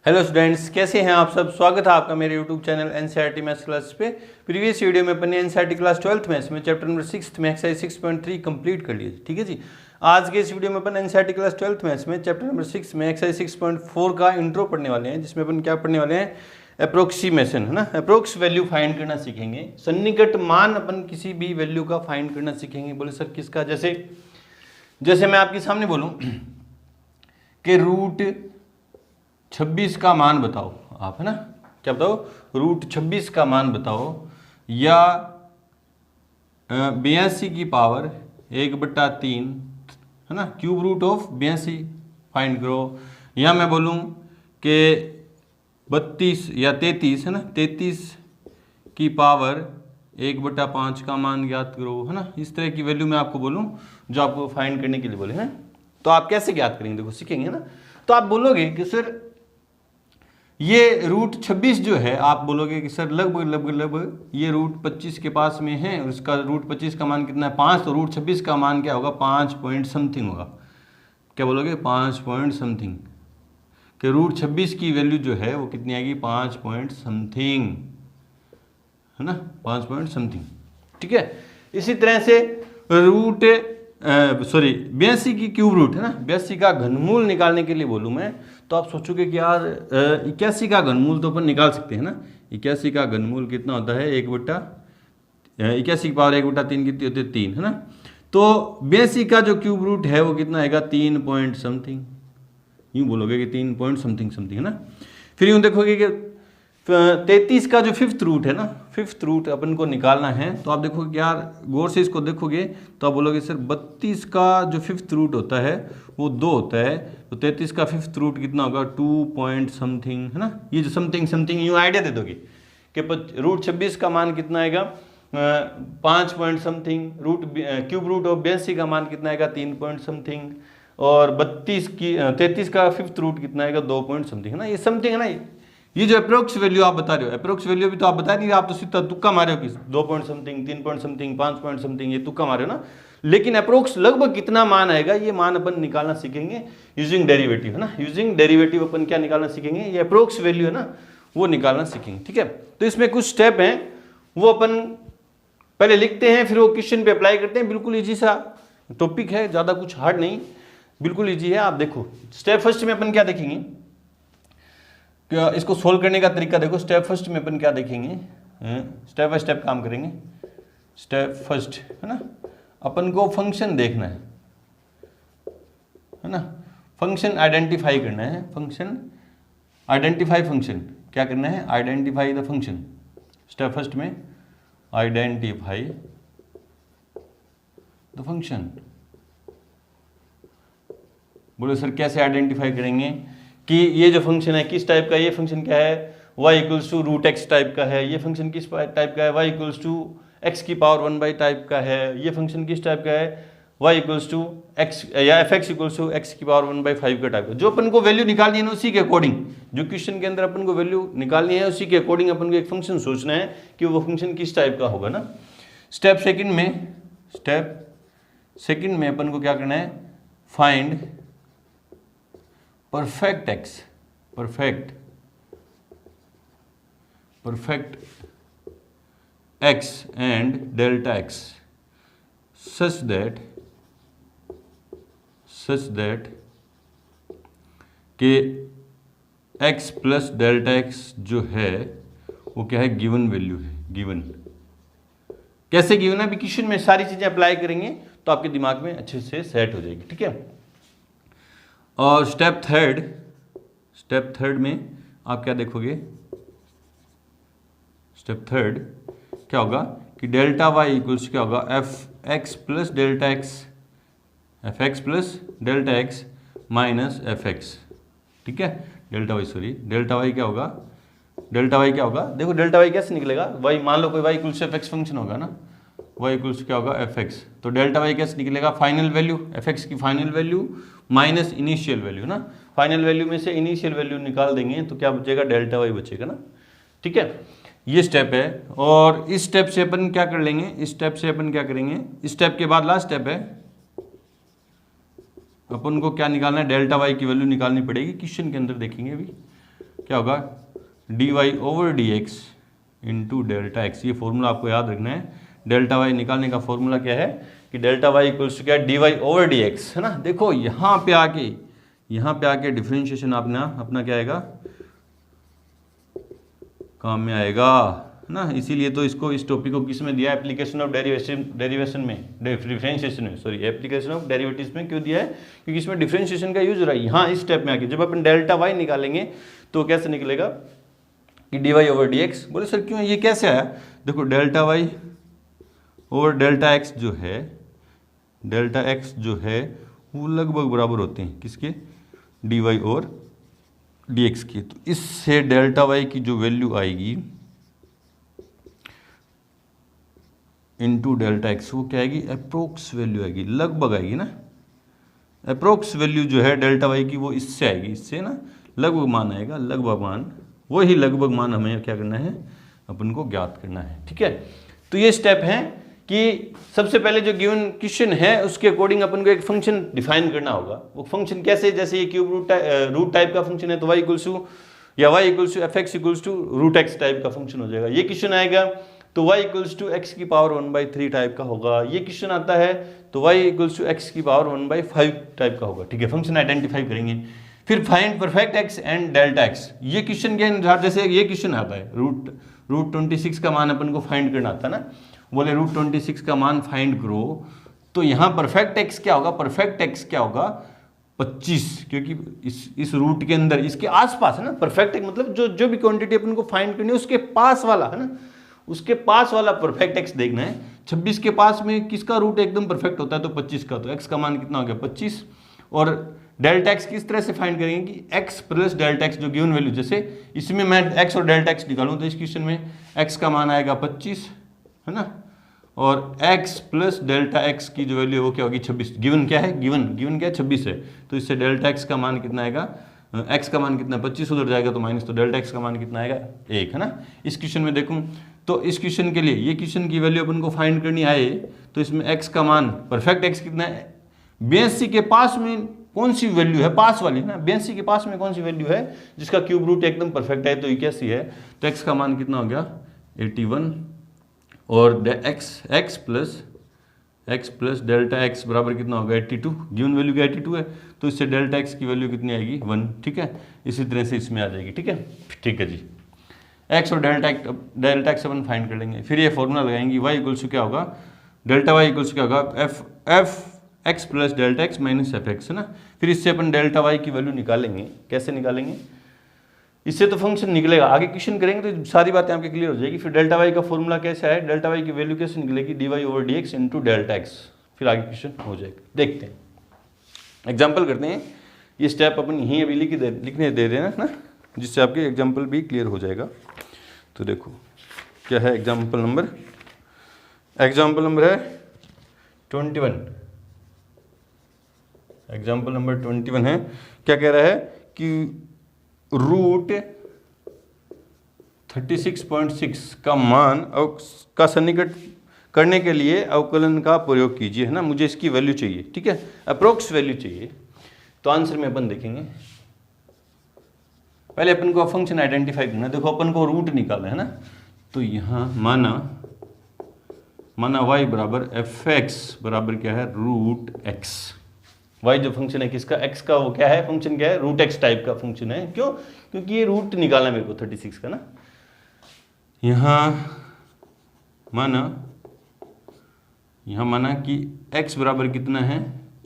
Hello students, कैसे हैं आप सब। स्वागत है आपका मेरे YouTube channel NCERT maths class पे। प्रीवियस वीडियो में अपने एनसीईआरटी क्लास 12th मैथ्स में चैप्टर नंबर 6 में एक्सरसाइज 6.3 कंप्लीट कर लिए। ठीक है जी। आज के इस वीडियो में अपन एनसीईआरटी क्लास 12th मैथ्स में चैप्टर नंबर 6 में एक्सरसाइज 6.4 का इंट्रो पढ़ने वाले हैं, जिसमें अपन क्या पढ़ने वाले हैं, अप्रोक्सीमेशन, है ना। अप्रोक्स वैल्यू फाइंड करना सीखेंगे। सन्निकट मान अपन किसी भी वैल्यू का फाइंड करना सीखेंगे। बोले सर किसका? जैसे मैं आपके सामने बोलूं कि रूट 26 का मान बताओ आप, है ना। क्या बताओ? रूट 26 का मान बताओ, या 82 की पावर 1/3, है ना, क्यूब रूट ऑफ 82 फाइंड करो। या मैं बोलूं कि 32 या 33, है ना, 33 की पावर 1/5 का मान ज्ञात करो, है ना। इस तरह की वैल्यू मैं आपको बोलूं जो आपको फाइंड करने के लिए बोले हैं, तो आप कैसे ज्ञात करेंगे, देखो सीखेंगे ना। तो आप बोलोगे कि सर ये रूट 26 जो है, आप बोलोगे कि सर लगभग ये रूट 25 के पास में है, उसका रूट 25 का मान कितना है, 5, तो रूट 26 का मान क्या होगा, 5 पॉइंट समथिंग होगा। क्या बोलोगे? 5 पॉइंट समथिंग। कि रूट 26 की वैल्यू जो है वो कितनी आएगी, 5 पॉइंट समथिंग, है ना, 5 पॉइंट समथिंग। ठीक है। इसी तरह से रूट 82 की क्यूब रूट, है ना, 82 का घनमूल निकालने के लिए बोलूँ मैं, तो आप सोचोगे कि यार 81 का घनमूल तो अपन निकाल सकते हैं ना। 81 का घनमूल कितना होता है, 81 की पावर 1/3 कितनी होती है, 3, है ना। तो 82 का जो क्यूब रूट है वो कितना आएगा, 3 पॉइंट समथिंग। यूँ बोलोगे कि 3 पॉइंट समथिंग समथिंग, है ना। फिर यूँ देखोगे कि 33 का जो 5th रूट है ना, 5th रूट अपन को निकालना है, तो आप देखोगे कि यार गौर से इसको देखोगे तो आप बोलोगे सर 32 का जो 5th रूट होता है वो 2 होता है, तो 33 का 5th रूट कितना होगा, 2 पॉइंट समथिंग, है ना। ये जो समथिंग समथिंग यूँ आइडिया दे दोगे कि रूट 26 का मान कितना आएगा, 5 point something. Cube root of 82 का मान कितना आएगा, 3 पॉइंट समथिंग। और 33 का 5th रूट कितना आएगा, 2 पॉइंट समथिंग, है ना। ये समथिंग है ना। ये जो अप्रोक्स वैल्यू आप बता रहे हो, अप्रोक्स वैल्यू भी तो आप बता नहीं रहे, आप तो सीधा तुक्का मारे हो कि 2 point something, 3 point something, 5 point something, ये तुक्का मारे हो ना। लेकिन अप्रोक्स लगभग कितना मान आएगा, ये मान अपन निकालना सीखेंगे यूजिंग डेरिवेटिव, है ना। यूजिंग डेरिवेटिव अपन क्या निकालना सीखेंगे, ये अप्रोक्स वैल्यू है ना, वो निकालना सीखेंगे। ठीक है। तो इसमें कुछ स्टेप हैं, वो अपन पहले लिखते हैं, फिर वो क्वेश्चन पे अप्लाई करते हैं। बिल्कुल ईजी सा टॉपिक है, ज़्यादा कुछ हार्ड नहीं, बिल्कुल ईजी है। आप देखो स्टेप फर्स्ट में अपन क्या देखेंगे, इसको सोल्व करने का तरीका देखो। स्टेप फर्स्ट में अपन क्या देखेंगे, स्टेप बाय स्टेप काम करेंगे। स्टेप फर्स्ट, है ना, अपन को फंक्शन देखना है ना, फंक्शन आइडेंटिफाई करना है। फंक्शन आइडेंटिफाई, फंक्शन क्या करना है, identify the function. Step first में आइडेंटिफाई द फंक्शन। बोलो सर कैसे आइडेंटिफाई करेंगे कि ये जो फंक्शन है किस टाइप का, ये फंक्शन क्या है, y equals to root X type का है। ये फंक्शन किस टाइप का है, y इक्वल्स टू एक्स की पावर 1 टाइप का है। ये फंक्शन किस टाइप का है, y इक्वल्स टू एक्स या F X equals to X की पावर 1/5 का टाइप का। जो अपन को वैल्यू निकालनी है ना, उसी के अकॉर्डिंग, जो क्वेश्चन के अंदर अपन को वैल्यू निकालनी है उसी के अकॉर्डिंग अपन को एक फंक्शन सोचना है कि वो फंक्शन किस टाइप का होगा ना। स्टेप सेकंड में अपन को क्या करना है, find perfect x and delta x such that कि x प्लस डेल्टा x जो है वो क्या है, गिवन वैल्यू है। गिवन कैसे गिवन है, क्वेश्चन में सारी चीजें अप्लाई करेंगे तो आपके दिमाग में अच्छे से सेट हो जाएगी। ठीक है। और स्टेप थर्ड में आप क्या देखोगे, स्टेप थर्ड क्या होगा कि डेल्टा वाई इक्वल्स क्या होगा, F x plus delta x minus F x. ठीक है। डेल्टा वाई क्या होगा, देखो डेल्टा वाई कैसे निकलेगा, वाई मान लो कोई Y equals F X function होगा ना, y इक्वल्स क्या होगा, एफ एक्स। तो डेल्टा वाई कैसे निकलेगा, फाइनल वैल्यू, एफ एक्स की final value minus initial value ना। फाइनल वैल्यू में से इनिशियल वैल्यू निकाल देंगे तो क्या बचेगा, डेल्टा वाई बचेगा ना। ठीक है। ये स्टेप है। और इस स्टेप से अपन क्या कर लेंगे, इस स्टेप के बाद लास्ट स्टेप है, अपन को क्या निकालना है, डेल्टा वाई की वैल्यू निकालनी पड़ेगी। क्वेश्चन के अंदर देखेंगे अभी क्या होगा, D Y over D x into delta X. ये फॉर्मूला आपको याद रखना है। डेल्टा वाई निकालने का फॉर्मूला क्या है कि डेल्टा वाई इक्वल्स टू क्या, D Y over D X, है ना। देखो यहाँ पे आके डिफ्रेंशिएशन अपना क्या आएगा, काम में आएगा, है ना। इसीलिए तो इसको, इस टॉपिक को किस में दिया, एप्लीकेशन ऑफ डेरिवेशन में, डिफरेंशिएशन में, सॉरी एप्लीकेशन ऑफ डेरिवेटिव्स में क्यों दिया है, क्योंकि इसमें डिफरेंशिएशन का यूज हो रहा है। यहाँ इस स्टेप में आके जब अपन डेल्टा वाई निकालेंगे तो कैसे निकलेगा कि D Y over D X. बोले सर क्यों, ये कैसे आया, देखो delta Y over delta X जो है, डेल्टा एक्स जो है वो लगभग बराबर होते हैं किसके, डी वाई और डी एक्स की। तो इससे डेल्टा वाई की जो वैल्यू आएगी इनटू डेल्टा एक्स, वो क्या आएगी, अप्रोक्स वैल्यू आएगी, लगभग आएगी ना। अप्रोक्स वैल्यू जो है डेल्टा वाई की वो इससे आएगी, इससे ना लगभग मान आएगा, लगभग मान, वही लगभग मान हमें क्या करना है, अपन को ज्ञात करना है, ठीक है। तो ये स्टेप है कि सबसे पहले जो गिवन क्वेश्चन है उसके अकॉर्डिंग अपन को एक फंक्शन डिफाइन करना होगा। वो फंक्शन कैसे, जैसे ये क्यूब रूट टाइप का फंक्शन है तो y इक्वल्स टू या y equals to F X equals to root X type का फंक्शन हो जाएगा। ये क्वेश्चन आएगा तो y इक्वल्स टू एक्स की पावर 1/3 टाइप का होगा। ये क्वेश्चन आता है तो y इक्वल्स टू एक्स की पावर 1/5 टाइप का होगा, ठीक है। फंक्शन आइडेंटिफाई करेंगे, फिर find perfect X and delta X. ये क्वेश्चन के अनुसार, जैसे ये क्वेश्चन आता है रूट 26 का मान अपन को फाइंड करना आता है ना, बोले रूट 26 का मान फाइंड करो, तो यहाँ परफेक्ट एक्स क्या होगा, परफेक्ट एक्स क्या होगा 25, क्योंकि इस रूट के अंदर इसके आसपास है ना। परफेक्ट एक्स मतलब जो भी क्वांटिटी अपन को फाइंड करनी है उसके पास वाला, है ना, उसके पास वाला परफेक्ट एक्स देखना है। 26 के पास में किसका रूट एकदम परफेक्ट होता है, तो 25 का, तो एक्स का मान कितना हो गया 25। और डेल्टा एक्स किस तरह से फाइंड करेंगे कि एक्स प्लस डेल्टा एक्स जो गिवन वैल्यू, जैसे इसमें मैं एक्स और डेल्टा एक्स निकालूं तो इस क्वेश्चन में एक्स का मान आएगा 25, है ना, और x प्लस डेल्टा x की जो वैल्यू है वो क्या होगी 26। गिवन क्या है, गिवन क्या है 26 है, तो इससे डेल्टा x का मान कितना आएगा, x का मान कितना 25 उधर जाएगा तो माइनस, तो डेल्टा x का मान कितना आएगा 1, है ना। इस क्वेश्चन में देखूं तो इस क्वेश्चन के लिए ये क्वेश्चन की वैल्यू अपन को फाइंड करनी आए तो इसमें x का मान परफेक्ट x कितना है, 82 के पास में कौन सी वैल्यू है, पास वाली है ना, 82 के पास में कौन सी वैल्यू है जिसका क्यूब रूट एकदम परफेक्ट है, तो 81 है, तो x का मान कितना हो गया 81, और x प्लस डेल्टा x बराबर कितना होगा 82, गिवन वैल्यू क्या 82 है, तो इससे डेल्टा x की वैल्यू कितनी आएगी 1, ठीक है। इसी तरह से इसमें आ जाएगी, ठीक है, ठीक है जी। x और डेल्टा x अपन फाइंड कर लेंगे, फिर ये फॉर्मूला लगाएंगे y इक्वल्स टू क्या होगा, डेल्टा y इक्वल्स क्या होगा F x plus delta x minus F x, है ना। फिर इससे अपन डेल्टा y की वैल्यू निकालेंगे, कैसे निकालेंगे, इससे तो फंक्शन निकलेगा, आगे क्वेश्चन करेंगे तो सारी बातें आपके क्लियर हो जाएगी। फिर डेल्टा वाई का फॉर्मूला कैसे है, डेल्टा वाई की वैल्यू कैसे निकलेगी, D Y over D x into delta X, फिर आगे क्वेश्चन हो जाएगा। देखते हैं, एग्जाम्पल करते हैं। ये स्टेप अपन यहीं अभी लिखने दे देना ना, जिससे आपके एग्जाम्पल भी क्लियर हो जाएगा। तो देखो क्या है एग्जाम्पल नंबर है 21। एग्जाम्पल नंबर 21 है, क्या कह रहा है कि रूट 36.6 का मान का सन्निकट करने के लिए अवकलन का प्रयोग कीजिए, है ना। मुझे इसकी वैल्यू चाहिए, ठीक है, अप्रोक्स वैल्यू चाहिए। तो आंसर में अपन देखेंगे, पहले अपन को फंक्शन आइडेंटिफाई करना है। देखो अपन को रूट निकालना है ना, तो यहाँ माना y बराबर एफ एक्स बराबर क्या है रूट एक्स। y जो फंक्शन है किसका, x का, वो क्या है फंक्शन, क्या है रूट एक्स टाइप का फंक्शन है। क्यों, क्योंकि ये रूट निकालना मेरे को 36 का ना। यहाँ माना कि x बराबर कितना है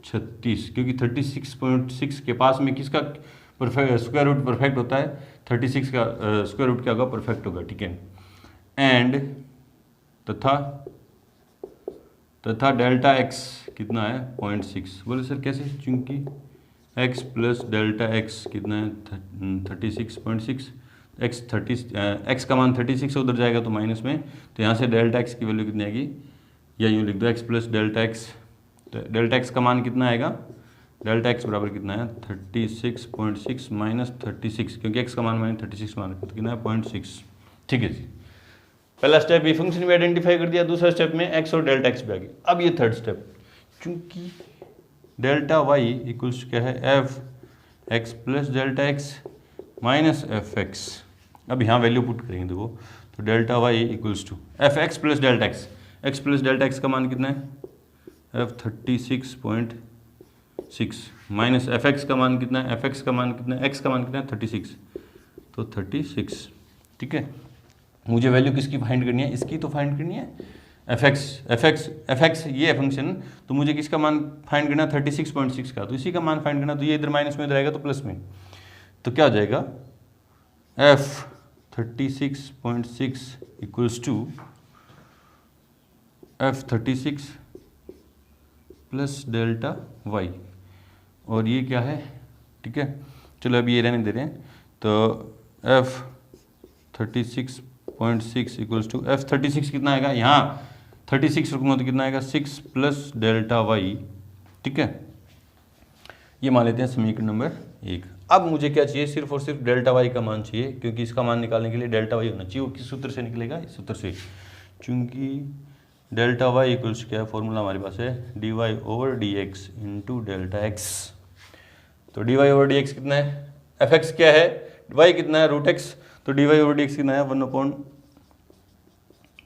36, क्योंकि 36.6 के पास में किसका स्क्वायर रूट परफेक्ट होता है, 36 का स्क्वायर रूट क्या होगा परफेक्ट होगा, ठीक है। एंड तथा डेल्टा x कितना है 0.6। बोले सर कैसे, चूंकि x प्लस डेल्टा x कितना है 36.6, x का मान 36 उधर जाएगा तो माइनस में, तो यहाँ से डेल्टा x की वैल्यू कितनी आएगी, या यूँ लिख दो x प्लस डेल्टा x। तो डेल्टा x का मान कितना आएगा, डेल्टा x बराबर कितना है 36.6 माइनस 36, क्योंकि x का मान माइनस 36 मान कितना है 0.6, ठीक है जी। पहला स्टेप ये फंक्शन भी आइडेंटिफाई कर दिया, दूसरा स्टेप में x और डेल्टा x भी आ गई। अब ये थर्ड स्टेप, क्योंकि डेल्टा y इक्वल्स क्या है F x plus delta x minus F X. अब यहाँ वैल्यू पुट करेंगे देखो, तो delta Y equals to F x plus delta X. X plus delta x का मान कितना है, एफ 36.6 माइनस एफ एक्स का मान कितना है, एफ एक्स का मान कितना है, एक्स का मान कितना है 36, तो 36। ठीक है, मुझे वैल्यू किसकी फाइंड करनी है, इसकी तो फाइंड करनी है, एफ एक्स ये है फंक्शन, तो मुझे किसका मान फाइंड करना है 36.6 का, तो इसी का मान फाइंड करना, तो ये इधर माइनस में इधर आएगा तो प्लस में, तो क्या हो जाएगा F 36.6 equals to F 36 plus delta Y, और ये क्या है, ठीक है चलो अभी ये रहने दे रहे हैं, तो एफ 36.6 इक्वल्स टू एफ 36 कितना आएगा, यहाँ 36 रखूँगा तो कितना आएगा 6 प्लस डेल्टा वाई। ठीक है, ये मान लेते हैं समीकरण नंबर 1। अब मुझे क्या चाहिए, सिर्फ और सिर्फ डेल्टा वाई का मान चाहिए, क्योंकि इसका मान निकालने के लिए डेल्टा वाई होना चाहिए। वो किस सूत्र से निकलेगा, इस सूत्र से, चूंकि डेल्टा वाई इक्वल्स क्या है, फॉर्मूला हमारे पास है D Y over D x into delta x. तो d Y over D x कितना है, एफ एक्स क्या है, वाई कितना है रूट एक्स, तो d Y over D x कितना है 1/2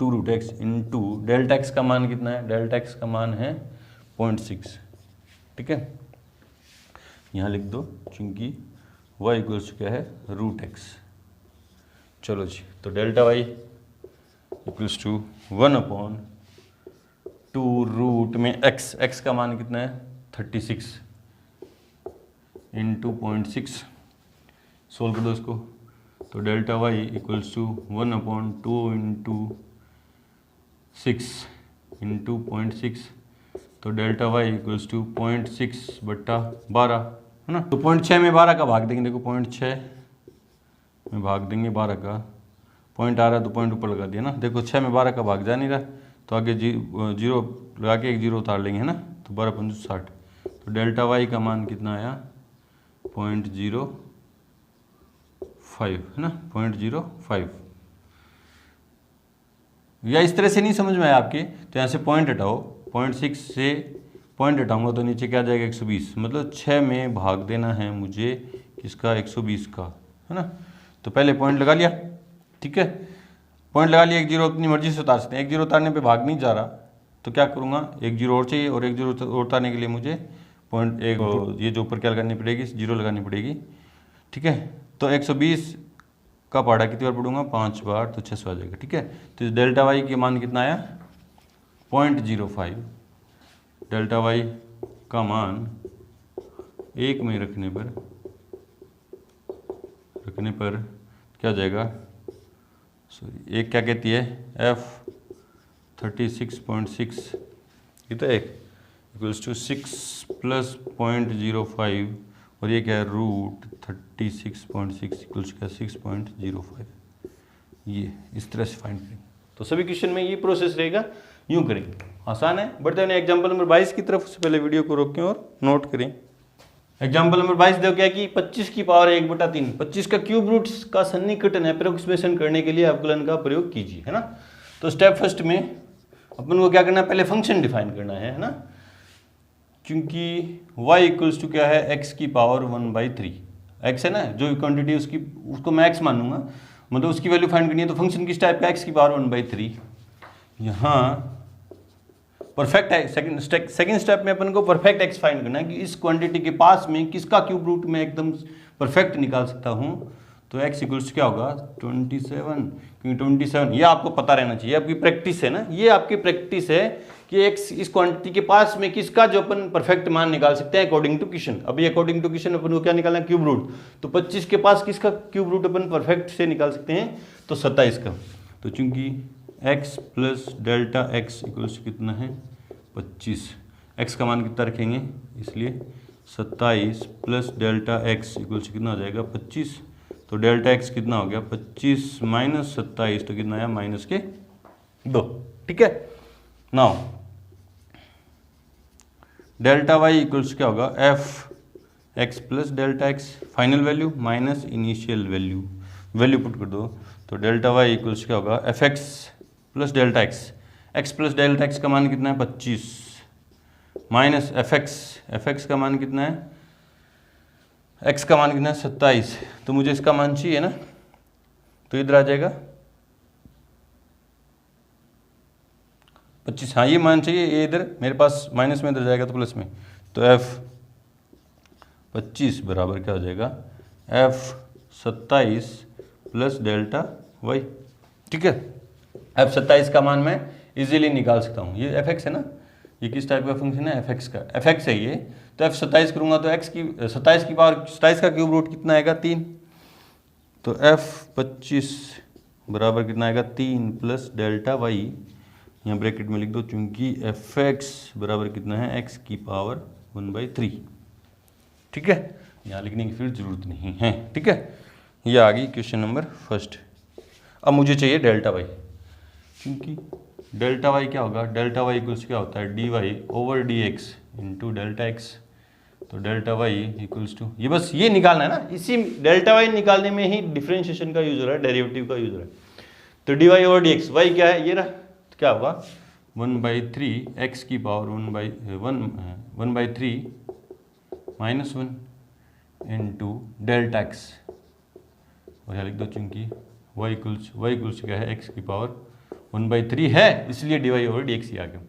root x into delta x का मान कितना है, डेल्टा एक्स का मान है 0.6। ठीक है, यहाँ लिख दो, चूंकि वाई इक्वल्स क्या है रूट एक्स। चलो जी, तो delta Y equals to 1/2 root में एक्स, एक्स का मान कितना है 36 इंटू 0.6, सोल्व कर दो इसको, तो delta Y equals to 1/2 into 6 into 0.6, तो डेल्टा वाई इक्वल्स टू 0.6/12 है ना। तो 0.6 में 12 का भाग देंगे, देखो 0.6 में भाग देंगे 12 का, पॉइंट आ रहा है तो पॉइंट ऊपर लगा दिया ना, देखो 6 में 12 का भाग जा नहीं रहा, तो आगे जीरो लगा के एक जीरो उतार लेंगे है ना, तो 12×5 60, तो डेल्टा वाई का मान कितना आया 0.05 है ना, 0.05। या इस तरह से नहीं समझ में आया आपके, तो यहाँ से पॉइंट हटाओ, 0.6 से पॉइंट हटाऊंगा तो नीचे क्या आ जाएगा 120, मतलब 6 में भाग देना है मुझे किसका 120 का है ना। तो पहले पॉइंट लगा लिया, ठीक है, पॉइंट लगा लिया, एक जीरो अपनी मर्जी से उतार सकते हैं, एक जीरो उतारने पे भाग नहीं जा रहा, तो क्या करूँगा एक जीरो और चाहिए, और एक जीरो और उतारने के लिए मुझे पॉइंट एक ये जो ऊपर क्या लगानी पड़ेगी, जीरो लगानी पड़ेगी। ठीक है, तो 120 का पहाड़ा कितनी बार पढ़ूंगा 5 बार, तो 600 आ जाएगा। ठीक है, तो डेल्टा वाई के मान कितना आया 0.05, डेल्टा वाई का मान 1 में रखने पर क्या हो जाएगा, सॉरी एक क्या कहती है एफ 36.6 ये तो एक इक्वल्स टू 6 प्लस 0.05, और ये क्या है रूट 36.6 इक्वल्स क्या 6.05। ये इस तरह से फाइंड करेंगे, तो सभी क्वेश्चन में ये प्रोसेस रहेगा, यूं करेंगे, आसान है। बढ़ते हैं एग्जाम्पल नंबर 22 की तरफ, उससे पहले वीडियो को रोकें और नोट करें। एग्जाम्पल नंबर 22 देखो क्या कि 25 की पावर 1/3, 25 का क्यूब रूट का सन्निकटन अप्रोक्सीमेशन करने के लिए अवकलन का प्रयोग कीजिए, है ना। तो स्टेप फर्स्ट में अपन को क्या करना है, पहले फंक्शन डिफाइन करना है ना, क्योंकि y इक्वल्स टू क्या है x की पावर 1/3, x है ना जो क्वांटिटी उसकी, उसको मैं x मानूंगा, मतलब उसकी वैल्यू फाइंड करनी है, तो फंक्शन किस टाइप का x की पावर 1/3। यहाँ परफेक्ट है, सेकंड स्टेप में अपन को परफेक्ट x फाइंड करना है कि इस क्वांटिटी के पास में किसका क्यूब रूट में एकदम परफेक्ट निकाल सकता हूँ, तो x इक्वल्स क्या होगा 27, क्योंकि 27 ये आपको पता रहना चाहिए, आपकी प्रैक्टिस है ना, ये आपकी प्रैक्टिस है कि x इस क्वांटिटी के पास में किसका जो अपन परफेक्ट मान निकाल सकते हैं अकॉर्डिंग टू क्वेश्चन। अभी अकॉर्डिंग टू क्वेश्चन अपन को क्या निकालना है क्यूब रूट, तो 25 के पास किसका क्यूब रूट अपन परफेक्ट से निकाल सकते हैं, तो 27 का। तो चूंकि x plus delta x equals कितना है 25, x का मान कितना रखेंगे, इसलिए 27 प्लस डेल्टा एक्स इक्वल्स कितना हो जाएगा 25, तो डेल्टा एक्स कितना हो गया 25 माइनस 27, तो कितना आया -2। ठीक है, नाउ डेल्टा वाई इक्वल्स क्या होगा F x plus delta x, final value minus initial value, value put कर दो, तो डेल्टा वाई इक्वल्स क्या होगा F x plus delta X, X plus delta x का मान कितना है 25 माइनस एफ एक्स का मान कितना है, एक्स का मान कितना है 27, तो मुझे इसका मान चाहिए ना, तो इधर आ जाएगा 25। हाँ ये मान चाहिए, ये इधर मेरे पास माइनस में, इधर जाएगा तो प्लस में। तो F25 बराबर क्या हो जाएगा, F27 प्लस डेल्टा वाई। ठीक है, F27 का मान मैं इजीली निकाल सकता हूँ। ये fx है ना, ये किस टाइप का फंक्शन है, fx का, fx है ये। तो F27 करूँगा तो x की 27 की पावर 27 का क्यूब रूट कितना आएगा, 3। तो F25 बराबर कितना आएगा, 3 प्लस डेल्टा वाई, यहाँ ब्रैकेट में लिख दो, चूंकि fx बराबर कितना है, x की पावर 1/3। ठीक है, यहाँ लिखने की फिर जरूरत नहीं है। ठीक है, ये आ गई क्वेश्चन नंबर फर्स्ट। अब मुझे चाहिए डेल्टा वाई, क्योंकि डेल्टा वाई क्या होगा, डेल्टा वाई इक्वल्स क्या होता है, dy over dx into delta x. तो डेल्टा वाई इक्वल्स टू, ये बस ये निकालना है ना, इसी डेल्टा वाई निकालने में ही डिफरेंशिएशन का यूज हो रहा है, डेरिवेटिव का यूज हो रहा है। तो dy ओवर dx, वाई क्या है, ये रहा, तो क्या होगा 1/3 x की power 1/3 minus 1 into delta X, और यहाँ लिख दो, चूंकि y इक्वल्स क्या है, x की पावर 1/3 है, इसलिए dy ओवर dx ही आ गया।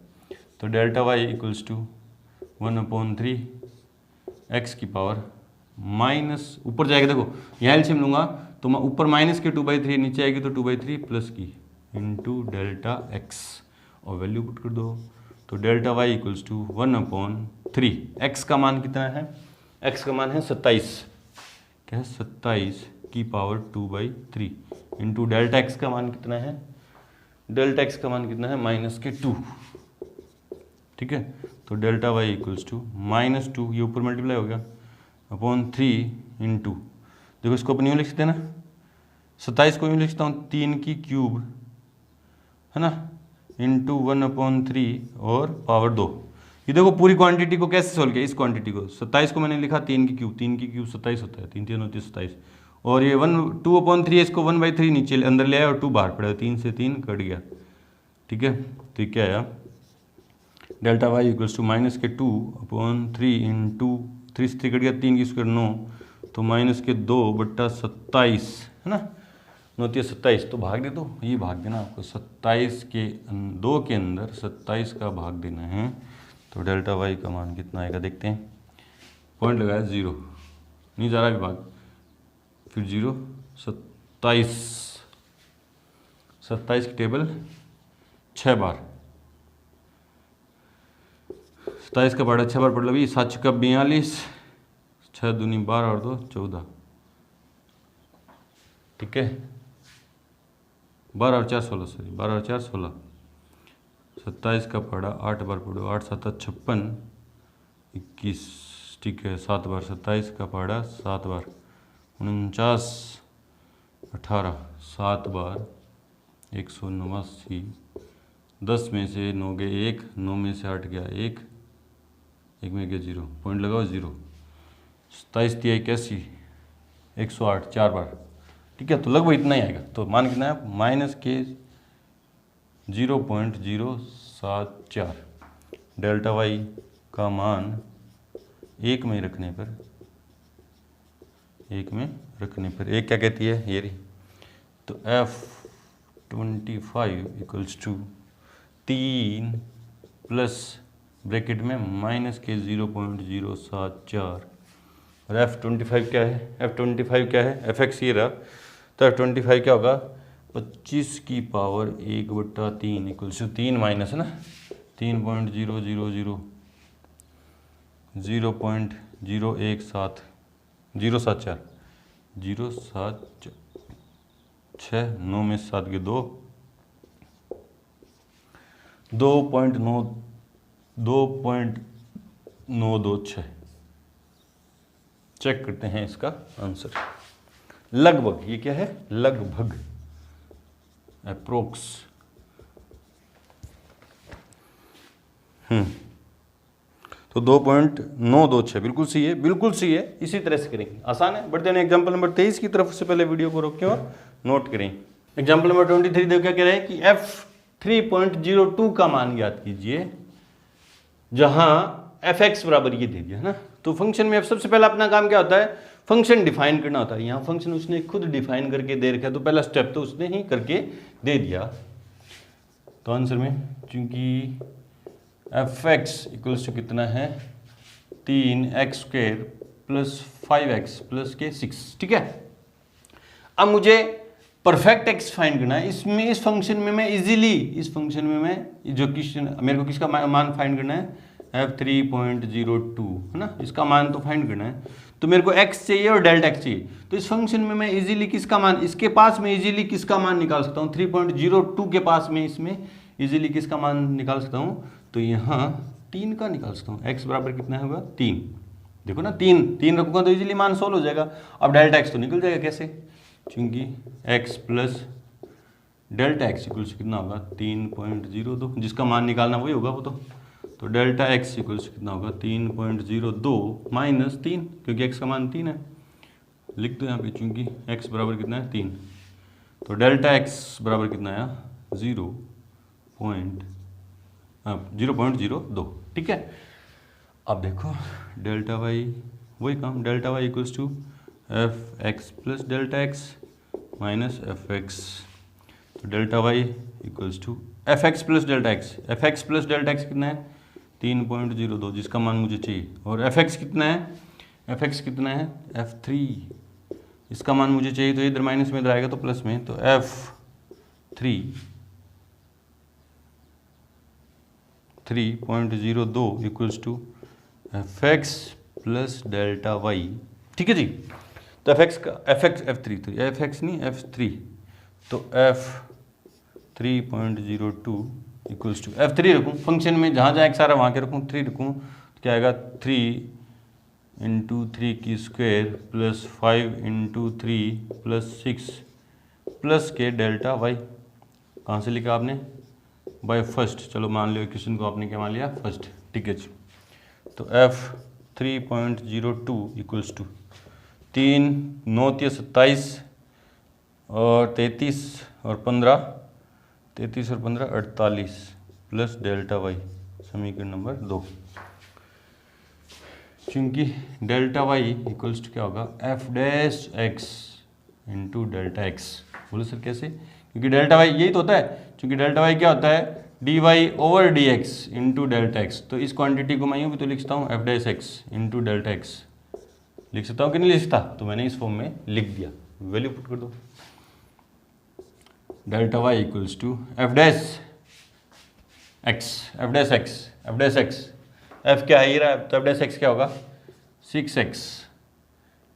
तो delta y equals to 1/3 x की पावर माइनस, ऊपर जाएगा देखो, यहाँ एलसीएम लूँगा तो मैं ऊपर माइनस के 2/3, नीचे आएगी तो 2/3 प्लस की इंटू डेल्टा एक्स, और वैल्यू पुट कर दो। तो delta y equals to 1/3, x का मान कितना है, x का मान है 27, क्या है 27 की पावर 2/3 इंटू डेल्टा x का मान कितना है, डेल्टा x का मान कितना है, -2। ठीक है, तो डेल्टा y इक्वल्स टू -2, ये ऊपर मल्टीप्लाई हो गया अपॉन 3 इंटू, देखो इसको अपन यूँ लिख सकते हैं ना, 27 को यूँ लिख सकता हूँ 3 की क्यूब, है ना, इंटू 1/3 और पावर 2। ये देखो पूरी क्वांटिटी को कैसे सोल्व किया, इस क्वांटिटी को 27 को मैंने लिखा 3 की क्यूब 27 होता है, 3 3 होती है 27, और ये 2/3 इसको 1/3 नीचे अंदर ले आया और 2 बाहर पड़ा, 3 से 3 कट गया। ठीक है, तो क्या आया, delta Y equals to -2/3 into 3 से 3 कट गया, 3 की स्क्वायर 9, तो -2/27, है ना, 9 × 27, तो भाग दे दो, ये भाग देना आपको 27 के 2 के अंदर 27 का भाग देना है। तो डेल्टा वाई का मान कितना आएगा, देखते हैं, पॉइंट लगाया 0, नहीं जा रहा विभाग, फिर 0, 27 की टेबल 6 बार, 27 का पढ़ा 6 बार पढ़ लो, 7 का 42, 6 दूनी 12 और 2 14। ठीक है, 12 और 4 16, सॉरी 12 और 4 16, 27 का पढ़ा 8 बार पढ़ो, 8 7 56 21। ठीक है, 7 बार, 27 का पढ़ा 7 बार 49 18, 7 बार 189, 10 में से 9 गए 1, 9 में से 8 गया 1, 1 में गया 0, पॉइंट लगाओ 0। 27 × 81, 108 4 बार। ठीक है, तो लगभग इतना ही आएगा। तो मान कितना है, -0.074। डेल्टा वाई का मान 1 में रखने पर, 1 क्या कहती है, ये रही। तो F25 equals to 3 plus bracket में -0.074, और F25 क्या है, F25 क्या है, fx ये रहा, तो F25 क्या होगा, 25 की पावर 1/3 इक्वल्स टू 3 माइनस, है ना, 3.000 0.017 074 076, 9 में 7 के 2, 2.926। चेक करते हैं इसका आंसर। लगभग, ये क्या है, लगभग, अप्रोक्स। तो 2.926 बिल्कुल सही है, बिल्कुल सही है। इसी तरह से करेंगे, आसान है। बढ़ते हैं एग्जाम्पल नंबर 23 की तरफ। से पहले वीडियो को रोकें और नोट करें। एग्जाम्पल नंबर 23 देखो क्या कह रहे हैं कि F3.02 का मान ज्ञात कीजिए जहां fx बराबर ये दे दिया है ना। तो फंक्शन में सबसे पहला अपना काम क्या होता है, फंक्शन डिफाइन करना होता है। यहाँ फंक्शन उसने खुद डिफाइन करके दे रखा है, तो पहला स्टेप तो उसने ही करके दे दिया। तो आंसर में चूंकि एफ एक्स इक्वल्स टू कितना है 3x² प्लस 5x प्लस के 6, ठीक है। अब मुझे परफेक्ट एक्स फाइंड करना है। इसमें इस फंक्शन में मैं इजीली इस फंक्शन में मैं जो क्वेश्चन मेरे को किसका मान फाइंड करना है f3.02 है ना, इसका मान तो फाइंड करना है। तो मेरे को x चाहिए और डेल्टा x चाहिए। तो इस फंक्शन में मैं इजीली किसका मान, इसके पास में इजीली किसका मान निकाल सकता हूँ 3.02 के पास में इसमें इजीली किसका मान निकाल सकता हूँ, तो यहाँ 3 का निकाल सकता हूँ। x बराबर कितना होगा 3, देखो ना 3 रखूँगा तो इजीली मान सोल्व हो जाएगा। अब डेल्टा x तो निकल जाएगा कैसे, क्योंकि x plus delta x equals कितना होगा 3.02, जिसका मान निकालना वही होगा वो तो डेल्टा x इक्वल्स कितना होगा 3.02 माइनस 3, क्योंकि x का मान 3 है। लिख दो यहाँ पे, चूंकि x बराबर कितना है 3, तो डेल्टा x बराबर कितना आया 0.02, ठीक है। अब देखो डेल्टा y वही काम, delta y equals to F x plus delta x minus F x. तो delta y equals to F x plus delta x, f x plus delta x कितना है 3.02, जिसका मान मुझे चाहिए। और एफ एक्स कितना है, एफ एक्स कितना है f3, इसका मान मुझे चाहिए। तो इधर माइनस में इधर आएगा तो प्लस में, तो f3 3.02 equals to F x plus delta Y, ठीक है जी। तो एफ एक्स का एफ एक्स नहीं f3, तो f3.02 इक्वल्स टू f3 रखूँ फंक्शन में, जहाँ जहाँ एक्स आ रहा है वहाँ के रखूँ 3 रखूँ, तो क्या आएगा 3 इंटू 3 की square plus 5 into 3 plus 6 plus के डेल्टा वाई। कहाँ से लिखा आपने, बाय फर्स्ट, चलो मान लियो क्वेश्चन को आपने क्या मान लिया फर्स्ट, ठीक है जी। तो f3.02 इक्वल्स टू 3 9 27 और 33 और 15 48 प्लस डेल्टा वाई, समीकरण नंबर 2। क्योंकि डेल्टा वाई इक्वल्स टू क्या होगा F dash x into delta x. बोलो सर कैसे, क्योंकि डेल्टा वाई यही तो होता है, क्योंकि डेल्टा वाई क्या होता है D Y over D x into delta x. तो इस क्वांटिटी को मैं यूँ भी तो लिख सकता हूँ F dash x into delta x, लिख सकता हूँ कि नहीं लिख सकता, तो मैंने इस फॉर्म में लिख दिया, वैल्यू पुट कर दो। Delta Y equals to F dash X, F क्या है ये रहा, तो एफ डैश एक्स क्या होगा 6x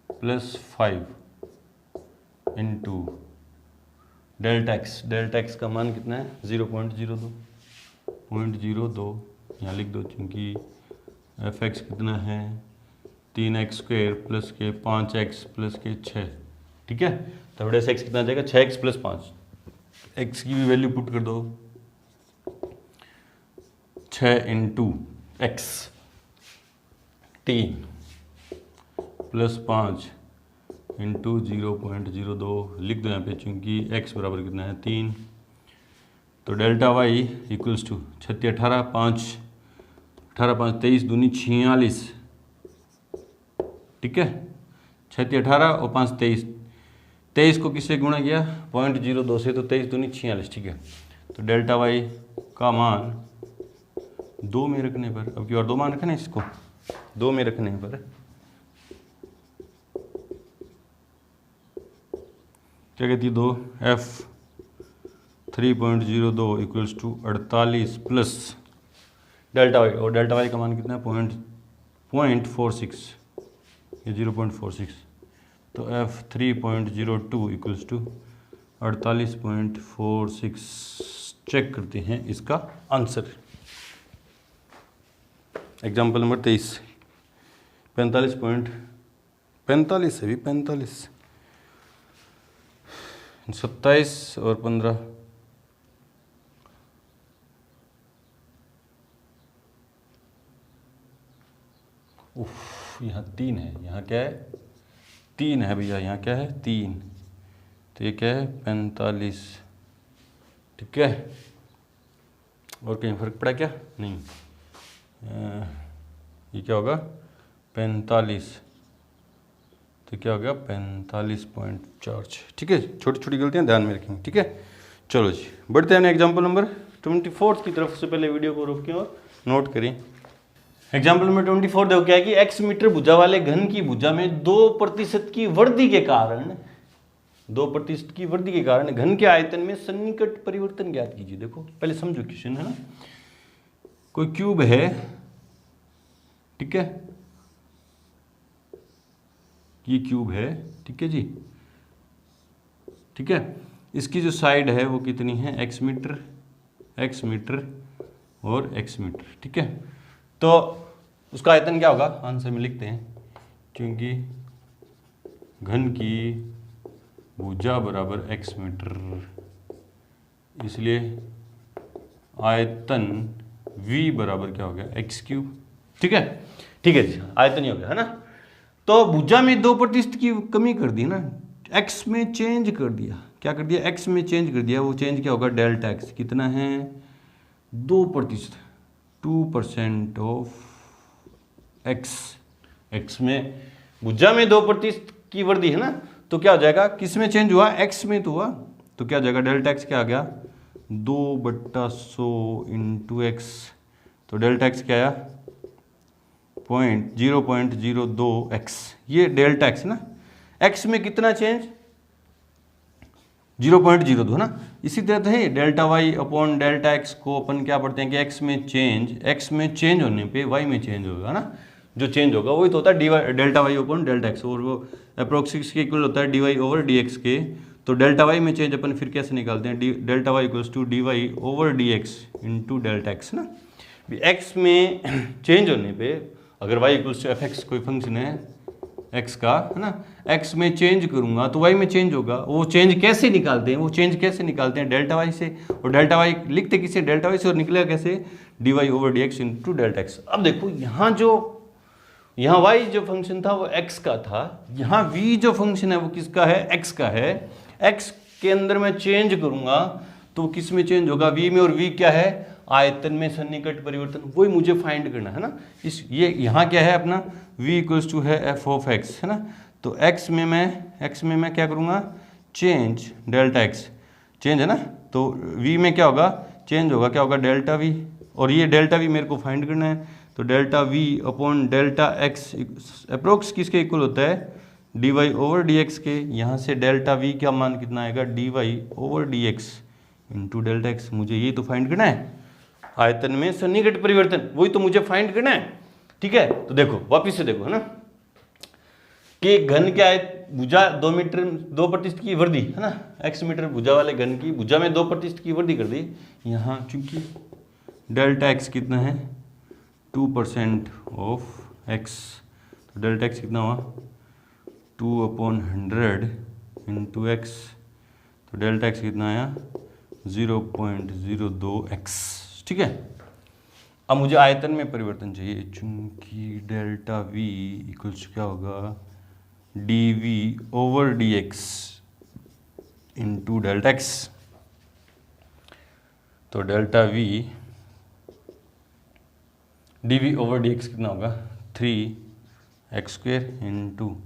plus 5 into delta x का मान कितना है 0.02 यहाँ लिख दो, क्योंकि एफ एक्स कितना है 3x² प्लस के 5x प्लस के 6, ठीक है। तो एफ डैश एक्स कितना आ जाएगा 6x प्लस 5, x की भी वैल्यू पुट कर दो 6 इंटू एक्स 3 प्लस 5 इंटू 0.02 लिख दो यहाँ पे, चूँकि x बराबर कितना है 3। तो डेल्टा वाई इक्वल्स टू 36 18 5 23 दूनी 46, ठीक है। 36 18 और 5 23, 23 को किससे गुणा किया 0.02 से, तो 23 दूनी 46, ठीक है। तो डेल्टा वाई का मान 2 में रखने पर, अब की बार 2 मान रखना है इसको, 2 में रखने पर क्या कहती है 2 f3.02 equals to 48 plus delta Y, और डेल्टा वाई का मान कितना है 0.46, ये 0.46। तो f3.02 इक्वल्स टू 48.46, चेक करते हैं इसका आंसर। एग्जाम्पल नंबर 23, 45 है भी 45, 27 और 15, उफ यहाँ 3 है, यहाँ क्या है 3 है भैया, यहाँ क्या है 3, तो ये क्या है 45, ठीक है। और कहीं फर्क पड़ा क्या, नहीं, ये क्या होगा 45, तो क्या हो गया 45.4। ठीक है, छोटी छोटी गलतियां ध्यान में रखेंगे। ठीक है, चलो जी बढ़ते हैं एग्जाम्पल नंबर 24 की तरफ। से पहले वीडियो को रोकें और नोट करें। एग्जाम्पल नंबर 24 देखो क्या है कि x मीटर भुजा वाले घन की भुजा में 2% की वृद्धि के कारण 2% की वृद्धि के कारण घन के आयतन में सन्निकट परिवर्तन ज्ञात कीजिए। देखो पहले समझो क्वेश्चन है ना, कोई क्यूब है, ठीक है, ये क्यूब है, ठीक है जी, ठीक है, इसकी जो साइड है वो कितनी है, x मीटर और x मीटर। ठीक है, तो उसका आयतन क्या होगा, आंसर में लिखते हैं, क्योंकि घन की भुजा बराबर x मीटर, इसलिए आयतन v बराबर क्या हो गया, x क्यूब। ठीक है, ठीक है जी, आयतन ही हो गया है ना। तो भुजा में 2% की कमी कर दी ना, x में चेंज कर दिया, क्या कर दिया, x में चेंज कर दिया, वो चेंज क्या होगा, डेल्टा x कितना है, 2%, 2% ऑफ x में भुजा में 2% की वृद्धि है ना, तो क्या हो जाएगा, किस में चेंज हुआ, x में तो हुआ, तो क्या हो जाएगा, डेल्टा x क्या आ गया, 2/100 इंटू x, तो डेल्टा x क्या आया 0.02x, ये डेल्टा x ना, x में कितना चेंज 0.02 है ना। इसी तरह है delta y upon delta x को अपन क्या पढ़ते हैं कि x में चेंज होने पे y में चेंज होगा ना, जो चेंज होगा वही तो होता है delta y upon delta x, और वो अप्रोक्सिमेट के इक्वल होता है dy ओवर dx के। तो डेल्टा y में चेंज अपन फिर कैसे निकालते हैं, delta y equals to dy over dx into delta x ना। x में चेंज होने पे अगर y equals to F X कोई फंक्शन है x का, है ना, x में चेंज करूंगा तो y में चेंज होगा। वो चेंज कैसे निकालते हैं, वो चेंज कैसे निकालते हैं, डेल्टा y से, और डेल्टा y लिखते किसे, डेल्टा y से, और निकलेगा कैसे, dy over dx into delta x। अब देखो यहाँ y जो फंक्शन था वो x का था, यहाँ v जो फंक्शन है वो किसका है, x का है। x के अंदर मैं चेंज करूंगा तो किस में चेंज होगा, v में, और v क्या है, आयतन में सन्निकट परिवर्तन, वही मुझे फाइंड करना है ना। इस ये यहाँ क्या है अपना, v इक्वल्स टू है f ऑफ x, है ना। तो x में मैं क्या करूँगा, चेंज डेल्टा x, चेंज है ना, तो v में क्या होगा, चेंज होगा, क्या होगा, डेल्टा v, और ये डेल्टा v मेरे को फाइंड करना है। तो delta v upon delta x approx किसके इक्वल होता है, dy ओवर dx के। यहाँ से डेल्टा v का मान कितना आएगा, dy over dx into delta x। मुझे ये तो फाइंड करना है, आयतन में सन्निकट परिवर्तन, वही तो मुझे फाइंड करना है। ठीक है, तो देखो वापिस से देखो, है ना, कि घन क्या है, भुजा 2% की वृद्धि, है ना, x मीटर भुजा वाले घन की भुजा में 2% की वृद्धि कर दी। यहाँ चूंकि डेल्टा x कितना है, 2% ऑफ x, तो डेल्टा x कितना हुआ, 2/100 इंटू x, तो डेल्टा x कितना आया 0.02x। ठीक है, अब मुझे आयतन में परिवर्तन चाहिए, चूंकि डेल्टा v इक्वल्स क्या होगा, dv over dx into delta x। तो delta v dv over dx कितना होगा, 3x² इंटू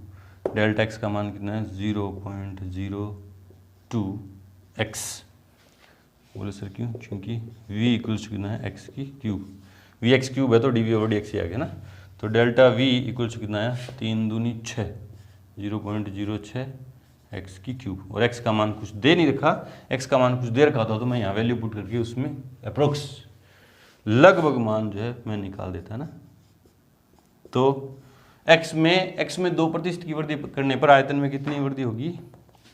डेल्टा x का मान कितना है, 0.02x। बोले सर क्यों, क्योंकि v इक्वल्स कितना है, x की क्यूब, vx क्यूब है तो dv ओवर dx ही आ गया ना। तो डेल्टा v इक्वल्स कितना है, 3 दूनी 6, 0.06 x की क्यूब, और x का मान कुछ दे नहीं रखा, x का मान कुछ दे रखा था तो मैं यहाँ वैल्यू पुट करके उसमें अप्रोक्स लगभग मान जो है मैं निकाल देता ना। तो x में 2% की वृद्धि करने पर आयतन में कितनी वृद्धि होगी,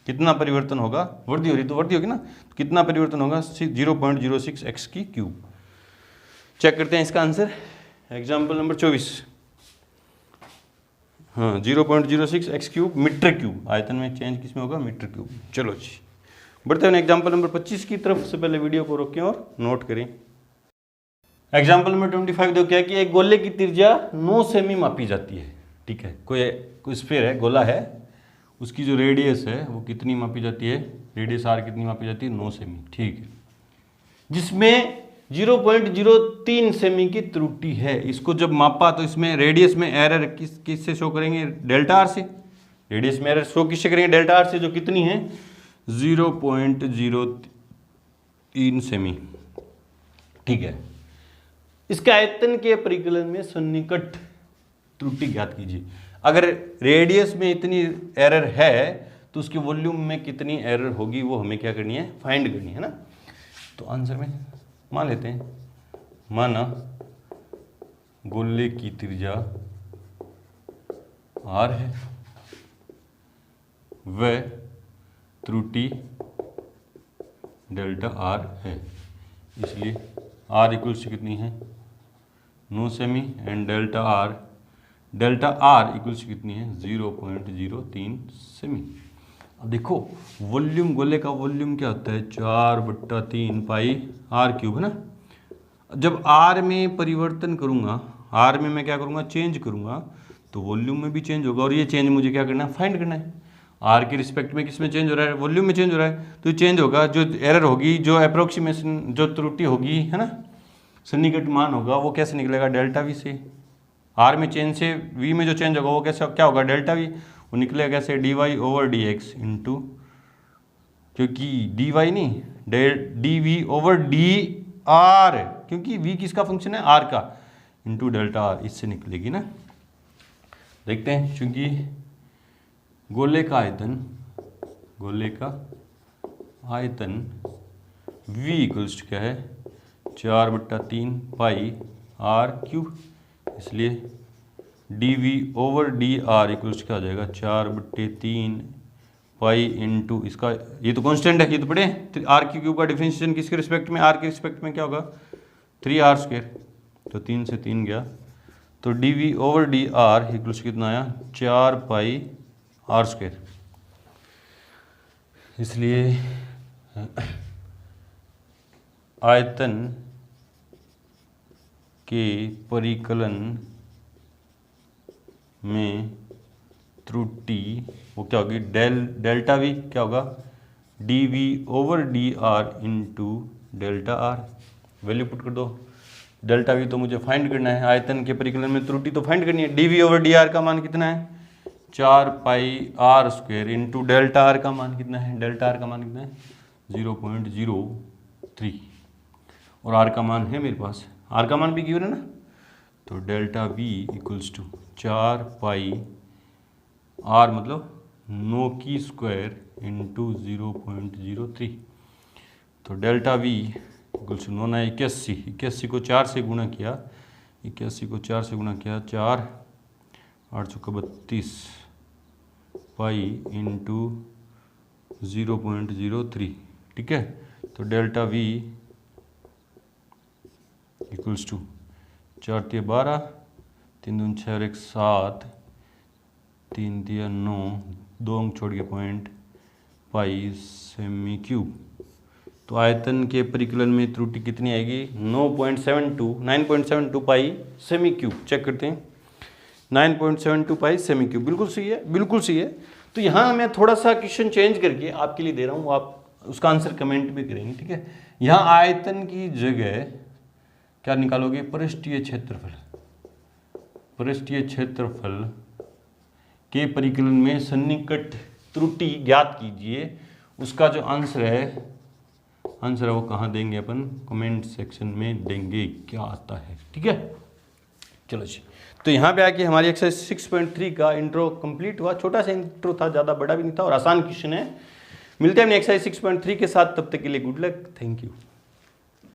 कितना परिवर्तन होगा, वृद्धि हो रही तो वृद्धि होगी ना, तो कितना परिवर्तन होगा, 0.06 x की क्यूब। चेक करते हैं इसका आंसर, एग्जाम्पल नंबर 24। हाँ, 0.06 x क्यूब मीटर क्यूब, आयतन में चेंज किस में होगा, मीटर क्यूब। चलो जी बढ़ते हैं एग्जाम्पल नंबर 25 की तरफ। से पहले वीडियो को रोकें और नोट करें। एग्जाम्पल नंबर 25 देखो क्या है कि एक गोले की त्रिज्या 9 सेमी मापी जाती है। ठीक है, कोई स्फीयर है, गोला है, उसकी जो रेडियस है वो कितनी मापी जाती है, रेडियस आर कितनी मापी जाती है, 9 सेमी। ठीक है, जिसमें 0.03 सेमी की त्रुटि है। इसको जब मापा तो इसमें रेडियस में एरर किससे शो करेंगे, डेल्टा आर से। रेडियस में एरर शो किससे करेंगे, डेल्टा आर से, जो कितनी है 0.03 सेमी। ठीक है, इसके आयतन के परिकलन में सन्निकट त्रुटि ज्ञात कीजिए। अगर रेडियस में इतनी एरर है तो उसके वॉल्यूम में कितनी एरर होगी वो हमें क्या करनी है, फाइंड करनी है ना। तो आंसर में मान लेते हैं, माना गोले की त्रिज्या r है, वह त्रुटि डेल्टा r है, इसलिए r इक्वल्स कितनी है 9 semi and delta r equals कितनी है 0.03 सेमी। अब देखो वॉल्यूम, गोले का वॉल्यूम क्या होता है 4/3 पाई r क्यूब है ना। जब r में परिवर्तन करूंगा, r में मैं क्या करूंगा, चेंज करूंगा, तो वॉल्यूम में भी चेंज होगा, और ये चेंज मुझे क्या करना है, फाइंड करना है। r के रिस्पेक्ट में किस में चेंज हो रहा है, वॉल्यूम में चेंज हो रहा है, तो ये चेंज होगा। जो एरर होगी, जो अप्रोक्सीमेशन, जो त्रुटि होगी है ना, सन्निकट मान होगा, वो कैसे निकलेगा, डेल्टा वी से। r में चेंज से v में जो चेंज होगा वो कैसे, क्या होगा, डेल्टा वी। वो निकलेगा कैसे, dy/dx इंटू, क्योंकि dy नहीं, dv/dr, क्योंकि v किसका फंक्शन है, r का, इंटू डेल्टा r, इससे निकलेगी ना। देखते हैं, चूंकि गोले का आयतन v इक्वल्स क्या है 4/3 पाई r क्यूब, इसलिए dv/dr इक्वल्स क्या हो जाएगा 4/3 पाई इंटू इसका, ये तो कांस्टेंट है, ये तो पढ़े r क्यूब का डिफरेंशिएशन किसके रिस्पेक्ट में, r के रिस्पेक्ट में क्या होगा 3r², तो 3 से 3 गया, तो dv/dr इक्वल्स कितना आया 4 पाई r²। इसलिए आयतन के परिकलन में त्रुटि वो क्या होगी, डेल्टा वी क्या होगा, dv/dr into delta r। Value put कर दो, डेल्टा वी तो मुझे फाइंड करना है, आयतन के परिकलन में त्रुटि तो फाइंड करनी है। dv/dr का मान कितना है 4 पाई r² इंटू डेल्टा r का मान कितना है, डेल्टा r का मान कितना है 0.03, और r का मान है मेरे पास, r का मान भी गिवन है ना, तो delta v equals to 4 pi r मतलब 9 की स्क्वायर इंटू 0.03, तो डेल्टा v इक्वल्स टू 9 81 को 4 से गुणा किया, 4 8 चौका 32 पाई इंटू 0.03। ठीक है, तो डेल्टा v इक्वल्स टू 4 × 12, 3 दूनी 6 और 1 7, 3 × 9, 2 अंक छोड़ के पॉइंट पाई सेमी क्यूब। तो आयतन के परिकलन में त्रुटि कितनी आएगी 9.72 पाई सेमी क्यूब। चेक करते हैं, 9.72 पाई सेमी क्यूब, बिल्कुल सही है, बिल्कुल सही है। तो यहाँ मैं थोड़ा सा क्वेश्चन चेंज करके आपके लिए दे रहा हूँ, आप उसका आंसर कमेंट भी करेंगे। ठीक है, यहाँ आयतन की जगह क्या निकालोगे, पृष्ठीय क्षेत्रफल के परिकलन में सन्निकट त्रुटि ज्ञात कीजिए। उसका जो आंसर है वो कहाँ देंगे अपन, कमेंट सेक्शन में देंगे, क्या आता है। ठीक है, चलो जी। तो यहाँ पे आके हमारी एक्सरसाइज 6.3 का इंट्रो कंप्लीट हुआ। छोटा सा इंट्रो था, ज़्यादा बड़ा भी नहीं था, और आसान क्वेश्चन है। मिलते हैं अपनी एक्सरसाइज 6.3 के साथ, तब तक के लिए गुड लक, थैंक यू।